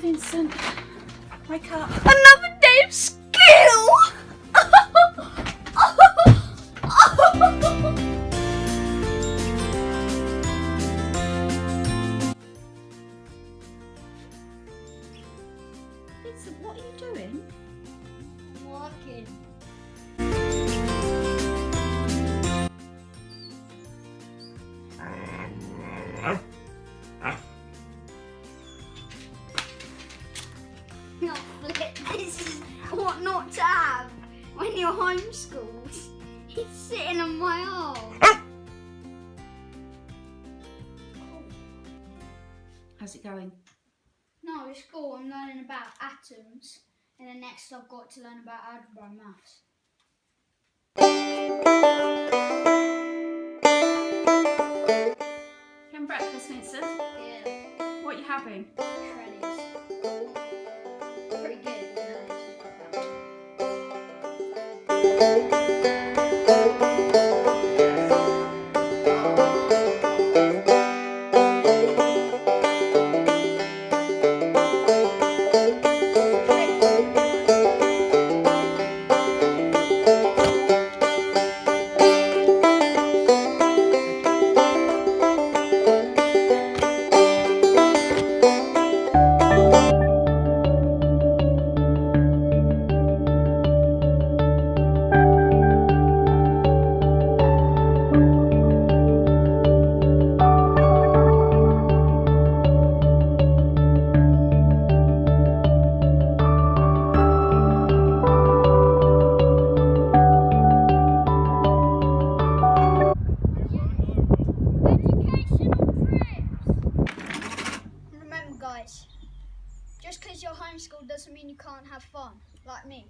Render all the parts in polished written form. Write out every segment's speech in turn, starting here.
Vincent. Wake up. Another day of school! Vincent, what are you doing? I'm working. No, flip, this is what not to have when you're homeschooled. He's sitting on my arm. How's it going? No, at school I'm learning about atoms, and then next I've got to learn about algebra and maths. Having breakfast, Vincent? Yeah, What are you having? shreddies. Pretty good, Remember, guys, just because you're homeschooled doesn't mean you can't have fun, like me.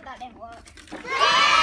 That didn't work.